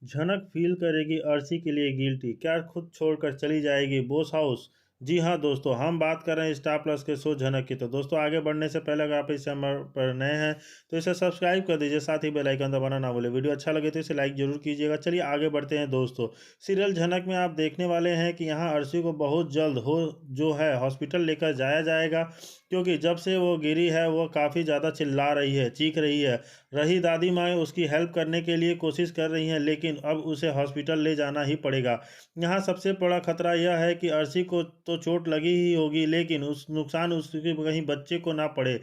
झनक फील करेगी अर्शी के लिए गिल्टी, क्या खुद छोड़कर चली जाएगी बॉस हाउस। जी हाँ दोस्तों, हम बात कर रहे हैं स्टार प्लस के शो झनक की। तो दोस्तों आगे बढ़ने से पहले अगर आप इस चैनल पर नए हैं तो इसे सब्सक्राइब कर दीजिए, साथ ही बेल आइकन दबाना ना भूलें। वीडियो अच्छा लगे तो इसे लाइक जरूर कीजिएगा। चलिए आगे बढ़ते हैं दोस्तों। सीरियल झनक में आप देखने वाले हैं कि यहाँ अर्शी को बहुत जल्द हो जो है हॉस्पिटल लेकर जाया जाएगा, क्योंकि जब से वो गिरी है वो काफ़ी ज़्यादा चिल्ला रही है, चीख रही है। रही दादी माँ उसकी हेल्प करने के लिए कोशिश कर रही हैं, लेकिन अब उसे हॉस्पिटल ले जाना ही पड़ेगा। यहाँ सबसे बड़ा खतरा यह है कि अर्शी को तो चोट लगी ही होगी, लेकिन उस नुकसान उसके कहीं बच्चे को ना पड़े,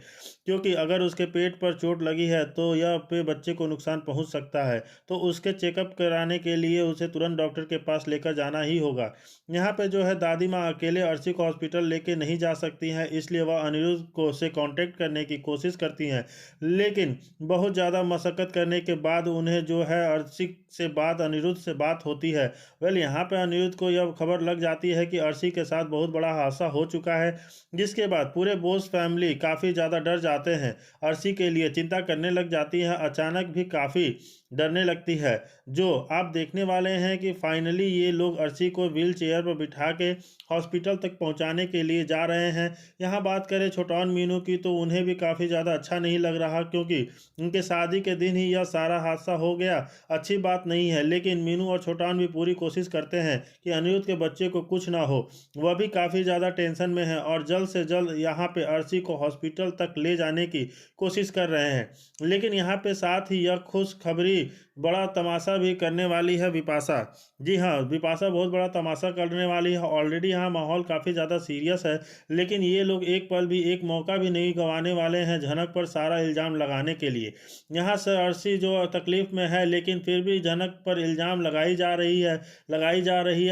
क्योंकि अगर उसके पेट पर चोट लगी है तो यह पे बच्चे को नुकसान पहुंच सकता है। तो उसके चेकअप कराने के लिए उसे तुरंत डॉक्टर के पास लेकर जाना ही होगा। यहाँ पे जो है दादी माँ अकेले अर्शी को हॉस्पिटल लेके नहीं जा सकती हैं, इसलिए वह अनिरुद्ध को से कांटेक्ट करने की कोशिश करती हैं, लेकिन बहुत ज़्यादा मशक्क़त करने के बाद उन्हें जो है अर्शी से बात अनिरुद्ध से बात होती है। वेल यहाँ पे अनिरुद्ध को यह खबर लग जाती है कि अर्शी के साथ बहुत बड़ा हादसा हो चुका है, जिसके बाद पूरे बोस फैमिली काफ़ी ज़्यादा डर जाते हैं, अर्शी के लिए चिंता करने लग जाती है, अचानक भी काफ़ी डरने लगती है। जो आप देखने वाले हैं कि फाइनली ये लोग अर्शी को व्हील चेयर पर बिठा के हॉस्पिटल तक पहुंचाने के लिए जा रहे हैं। यहाँ बात करें छोटौन मीनू की तो उन्हें भी काफ़ी ज़्यादा अच्छा नहीं लग रहा, क्योंकि उनके शादी के दिन ही यह सारा हादसा हो गया। अच्छी बात नहीं है, लेकिन मीनू और छोटौन भी पूरी कोशिश करते हैं कि अनिरुद्ध के बच्चे को कुछ ना हो। वह भी काफ़ी ज़्यादा टेंशन में है और जल्द से जल्द यहाँ पे अर्शी को हॉस्पिटल तक ले जाने की कोशिश कर रहे हैं। लेकिन यहाँ पे साथ ही यह खुशखबरी बड़ा तमाशा भी करने वाली है विपाशा। जी हाँ, विपाशा बहुत बड़ा तमाशा करने वाली है। ऑलरेडी यहाँ माहौल काफ़ी ज़्यादा सीरियस है, लेकिन ये लोग एक पल भी एक मौका भी नहीं गंवाने वाले हैं झनक पर सारा इल्ज़ाम लगाने के लिए। यहाँ से अर्शी जो तकलीफ़ में है, लेकिन फिर भी झनक पर इल्ज़ाम लगाई जा रही है।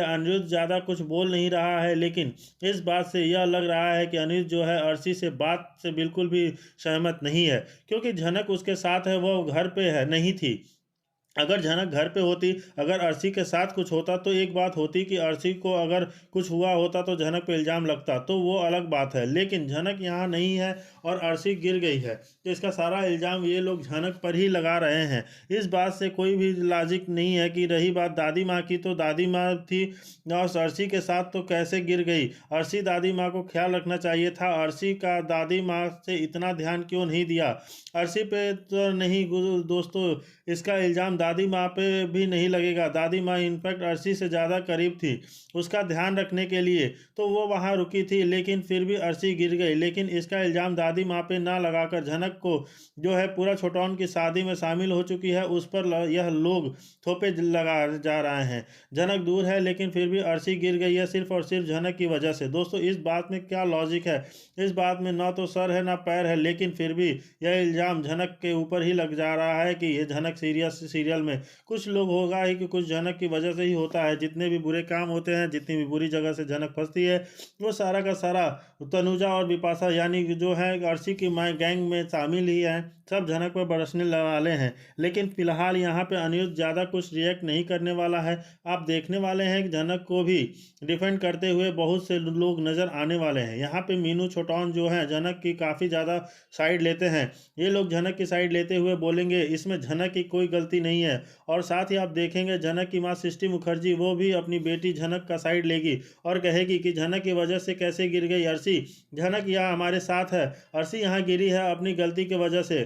अनिरुद्ध ज़्यादा कुछ बोल नहीं रहा है, लेकिन इस बात से यह लग रहा है कि अनिरुद्ध जो है अर्शी से बात से बिल्कुल भी सहमत नहीं है, क्योंकि झनक उसके साथ है, वो घर पे है नहीं थी। अगर झनक घर पे होती, अगर अर्शी के साथ कुछ होता तो एक बात होती कि अर्शी को अगर कुछ हुआ होता तो झनक पे इल्ज़ाम लगता, तो वो अलग बात है। लेकिन झनक यहाँ नहीं है और अर्शी गिर गई है, तो इसका सारा इल्ज़ाम ये लोग झनक पर ही लगा रहे हैं। इस बात से कोई भी लॉजिक नहीं है। कि रही बात दादी माँ की, तो दादी माँ थी और अर्शी के साथ तो कैसे गिर गई। अर्शी दादी माँ को ख्याल रखना चाहिए था, अर्शी का दादी माँ से इतना ध्यान क्यों नहीं दिया। अर्शी पे तो नहीं दोस्तों, इसका इल्ज़ाम दादी माँ पे भी नहीं लगेगा। दादी माँ इनफैक्ट अर्शी से ज़्यादा करीब थी उसका ध्यान रखने के लिए, तो वो वहाँ रुकी थी, लेकिन फिर भी अर्शी गिर गई। लेकिन इसका इल्ज़ाम दादी माँ पे ना लगाकर झनक को जो है पूरा छोटौन की शादी में शामिल हो चुकी है उस पर यह लोग थोपे लगा जा रहे हैं। झनक दूर है, लेकिन फिर भी अर्शी गिर गई है सिर्फ और सिर्फ झनक की वजह से। दोस्तों इस बात में क्या लॉजिक है। इस बात में ना तो सर है ना पैर है, लेकिन फिर भी यह इल्ज़ाम झनक के ऊपर ही लग जा रहा है कि ये झनक सीरियल में कुछ लोग होगा ही कि कुछ झनक की वजह से ही होता है। जितने भी बुरे काम होते हैं, जितनी भी बुरी जगह से झनक फंसती है, वो सारा का सारा तनुजा और विपाशा यानी कि जो है अर्शी की माँ गैंग में शामिल ही हैं, सब झनक पर बरसने वाले हैं। लेकिन फिलहाल यहाँ पे अनिरुद्ध ज़्यादा कुछ रिएक्ट नहीं करने वाला है। आप देखने वाले हैं कि झनक को भी डिफेंड करते हुए बहुत से लोग नज़र आने वाले हैं। यहाँ पे मीनू छोटौन जो है झनक की काफ़ी ज़्यादा साइड लेते हैं। ये लोग झनक की साइड लेते हुए बोलेंगे इसमें झनक की कोई गलती नहीं है। और साथ ही आप देखेंगे झनक की माँ सृष्टि मुखर्जी, वो भी अपनी बेटी झनक का साइड लेगी और कहेगी कि झनक की वजह से कैसे गिर गई अर्शी। झनक यहाँ हमारे साथ है, अर्शी यहाँ गिरी है अपनी गलती की वजह से।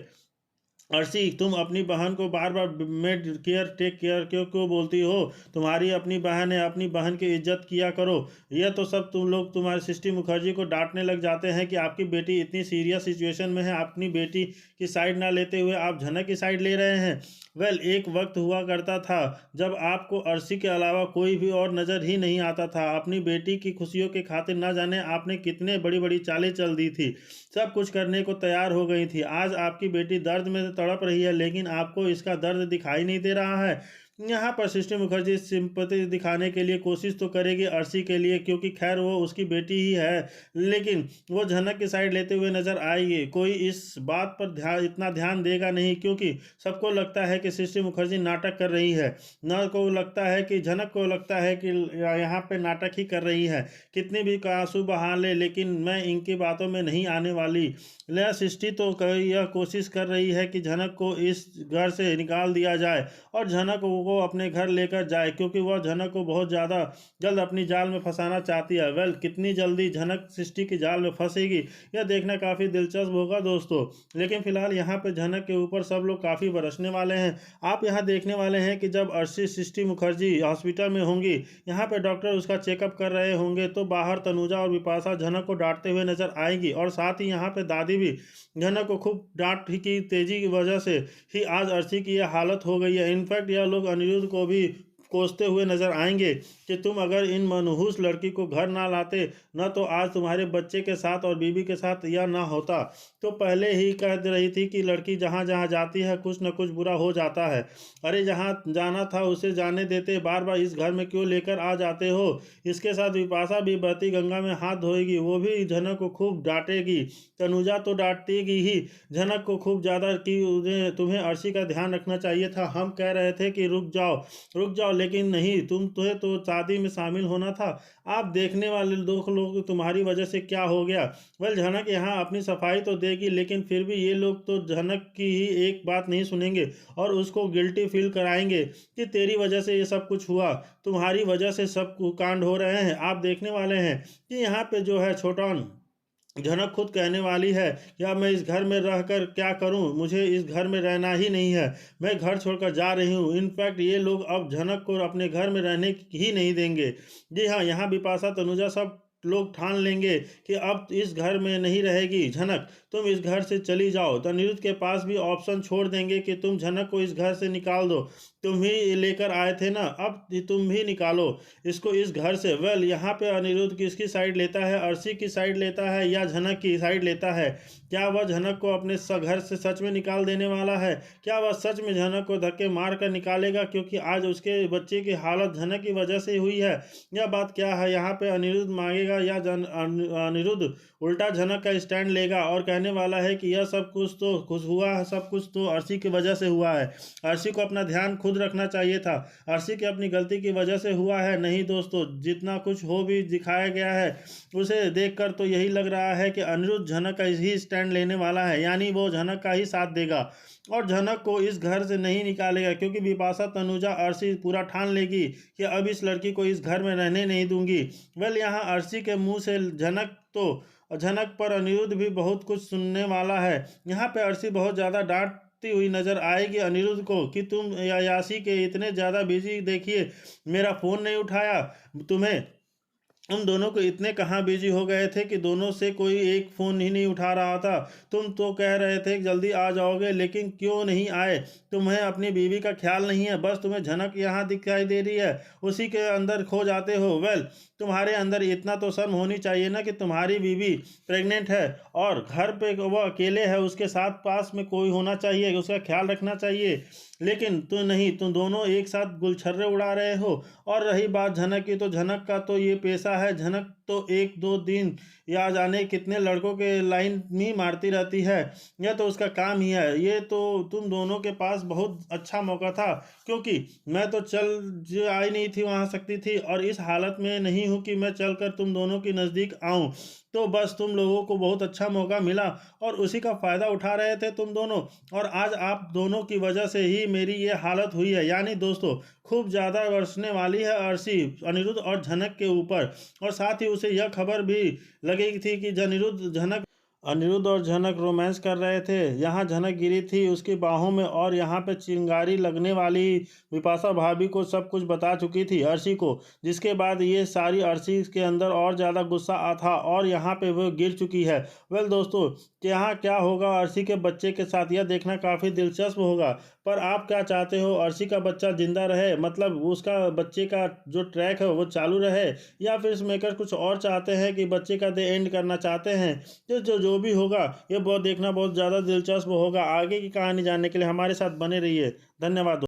अर्शी तुम अपनी बहन को बार बार मेड केयर टेक केयर क्यों क्यों बोलती हो। तुम्हारी अपनी बहन है, अपनी बहन की इज्जत किया करो। यह तो सब तुम लोग तुम्हारी सृष्टि मुखर्जी को डांटने लग जाते हैं कि आपकी बेटी इतनी सीरियस सिचुएशन में है, अपनी बेटी की साइड ना लेते हुए आप झनक की साइड ले रहे हैं। वेल एक वक्त हुआ करता था जब आपको अर्शी के अलावा कोई भी और नज़र ही नहीं आता था। अपनी बेटी की खुशियों के खातिर ना जाने आपने कितने बड़ी बड़ी चालें चल दी थी, सब कुछ करने को तैयार हो गई थी। आज आपकी बेटी दर्द में तड़प रही है, लेकिन आपको इसका दर्द दिखाई नहीं दे रहा है। यहाँ पर सृष्टि मुखर्जी सिंपैथी दिखाने के लिए कोशिश तो करेगी अर्शी के लिए, क्योंकि खैर वो उसकी बेटी ही है, लेकिन वो झनक की साइड लेते हुए नजर आएगी। कोई इस बात पर इतना ध्यान देगा नहीं, क्योंकि सबको लगता है कि सृष्टि मुखर्जी नाटक कर रही है। न को लगता है कि झनक को लगता है कि यहाँ पे नाटक ही कर रही है। कितनी भी आंसू बहा ले, लेकिन मैं इनकी बातों में नहीं आने वाली। सृष्टि तो यह कोशिश कर रही है कि झनक को इस घर से निकाल दिया जाए और झनक को अपने घर लेकर जाए, क्योंकि वह झनक को बहुत ज़्यादा जल्द अपनी जाल में फंसाना चाहती है। वेल, कितनी जल्दी झनक सृष्टि की जाल में फंसेगी यह देखना काफ़ी दिलचस्प होगा दोस्तों। लेकिन फिलहाल यहाँ पे झनक के ऊपर सब लोग काफ़ी बरसने वाले हैं। आप यहाँ देखने वाले हैं कि जब अर्शी सृष्टि मुखर्जी हॉस्पिटल में होंगी, यहाँ पे डॉक्टर उसका चेकअप कर रहे होंगे, तो बाहर तनुजा और विपाशा झनक को डांटते हुए नजर आएंगी। और साथ ही यहाँ पे दादी भी झनक को खूब डांट की तेजी की वजह से ही आज अर्शी की यह हालत हो गई है। इनफैक्ट यह लोग अनिरुद्ध को भी कोसते हुए नजर आएंगे कि तुम अगर इन मनहूस लड़की को घर ना लाते, न तो आज तुम्हारे बच्चे के साथ और बीबी के साथ यह ना होता। तो पहले ही कह रही थी कि लड़की जहाँ जहाँ जाती है कुछ न कुछ बुरा हो जाता है। अरे जहाँ जाना था उसे जाने देते, बार बार इस घर में क्यों लेकर आ जाते हो। इसके साथ विपाशा भी बहती गंगा में हाथ धोएगी, वो भी झनक को खूब डांटेगी। तनुजा तो डांटेगी ही झनक को खूब ज़्यादा कि उन्हें तुम्हें अर्शी का ध्यान रखना चाहिए था। हम कह रहे थे कि रुक जाओ, लेकिन नहीं, तुम्हें तो शादी में शामिल होना था। आप देखने वाले दो लोग तुम्हारी वजह से क्या हो गया। वेल, झनक यहाँ अपनी सफाई तो देगी, लेकिन फिर भी ये लोग तो झनक की ही एक बात नहीं सुनेंगे और उसको गिल्टी फील कराएंगे कि तेरी वजह से ये सब कुछ हुआ, तुम्हारी वजह से सब कांड हो रहे हैं। आप देखने वाले हैं कि यहाँ पे जो है छोटन झनक खुद कहने वाली है, या मैं इस घर में रहकर क्या करूं, मुझे इस घर में रहना ही नहीं है, मैं घर छोड़कर जा रही हूं। इनफैक्ट ये लोग अब झनक को अपने घर में रहने ही नहीं देंगे। जी हाँ, यहाँ बिपाशा तनुजा सब लोग ठान लेंगे कि अब इस घर में नहीं रहेगी झनक, तुम इस घर से चली जाओ। तो अनिरुद्ध के पास भी ऑप्शन छोड़ देंगे कि तुम झनक को इस घर से निकाल दो, तुम ही लेकर आए थे ना, अब तुम ही निकालो इसको इस घर से। वेल, यहाँ पे अनिरुद्ध किसकी साइड लेता है, अर्शी की साइड लेता है या झनक की साइड लेता है? क्या वह झनक को अपने घर से सच में निकाल देने वाला है? क्या वह सच में झनक को धक्के मार कर निकालेगा, क्योंकि आज उसके बच्चे की हालत झनक की वजह से हुई है? यह बात क्या है, यहाँ पे अनिरुद्ध मांगेगा या अनिरुद्ध उल्टा झनक का स्टैंड लेगा और कहने वाला है कि यह सब कुछ हुआ है, सब कुछ तो अर्शी की वजह से हुआ है। अर्शी को अपना ध्यान खुद रखना चाहिए था, अर्शी की अपनी गलती की वजह से हुआ है। नहीं दोस्तों, जितना कुछ हो भी दिखाया गया है उसे देखकर तो यही लग रहा है कि अनिरुद्ध झनक का ही स्टैंड लेने वाला है, यानी वो झनक का ही साथ देगा और झनक को इस घर से नहीं निकालेगा। क्योंकि बिपाशा तनुजा अर्शी पूरा ठान लेगी कि अब इस लड़की को इस घर में रहने नहीं दूंगी। वेल, यहाँ अर्शी के मुंह से झनक पर अनिरुद्ध भी बहुत कुछ सुनने वाला है। यहाँ पे अर्शी बहुत ज़्यादा डांटती हुई नजर आएगी अनिरुद्ध को कि तुम यासी के इतने ज़्यादा बिजी, देखिए मेरा फ़ोन नहीं उठाया, तुम्हें उन दोनों को इतने कहाँ बिजी हो गए थे कि दोनों से कोई एक फ़ोन ही नहीं उठा रहा था। तुम तो कह रहे थे कि जल्दी आ जाओगे, लेकिन क्यों नहीं आए? तुम्हें अपनी बीवी का ख्याल नहीं है, बस तुम्हें झनक यहाँ दिखाई दे रही है, उसी के अंदर खो जाते हो। वेल, तुम्हारे अंदर इतना तो शर्म होनी चाहिए ना कि तुम्हारी बीवी प्रेग्नेंट है और घर पे वो अकेले है, उसके साथ पास में कोई होना चाहिए, उसका ख्याल रखना चाहिए। लेकिन तुम नहीं, तुम दोनों एक साथ गुलछर्रे उड़ा रहे हो। और रही बात झनक की, तो झनक का तो ये पेशा है, झनक तो एक दो दिन या जाने कितने लड़कों के लाइन ही मारती रहती है, यह तो उसका काम ही है। ये तो तुम दोनों के पास बहुत अच्छा मौका था, क्योंकि मैं तो चल आई नहीं थी वहाँ सकती थी, और इस हालत में नहीं हूँ कि मैं चलकर तुम दोनों के नज़दीक आऊँ। तो बस तुम लोगों को बहुत अच्छा मौका मिला और उसी का फ़ायदा उठा रहे थे तुम दोनों, और आज आप दोनों की वजह से ही मेरी ये हालत हुई है। यानी दोस्तों, खूब ज़्यादा बरसने वाली है अर्शी अनिरुद्ध और झनक के ऊपर। और साथ ही उसे यह खबर भी लगी थी कि अनिरुद्ध और झनक रोमांस कर रहे थे। यहाँ झनक गिरी थी उसकी बाहों में और यहाँ पे चिंगारी लगने वाली बिपाशा भाभी को सब कुछ बता चुकी थी अर्शी को, जिसके बाद ये सारी अर्शी के अंदर और ज़्यादा गुस्सा आ था और यहाँ पे वो गिर चुकी है। वेल दोस्तों, यहाँ क्या होगा अर्शी के बच्चे के साथ, यह देखना काफ़ी दिलचस्प होगा। पर आप क्या चाहते हो, अर्शी का बच्चा जिंदा रहे, मतलब उसका बच्चे का जो ट्रैक है वो चालू रहे, या फिर मेकर कुछ और चाहते हैं कि बच्चे का दे एंड करना चाहते हैं? जो भी होगा ये बहुत देखना बहुत ज़्यादा दिलचस्प होगा। आगे की कहानी जानने के लिए हमारे साथ बने रहिए। धन्यवाद।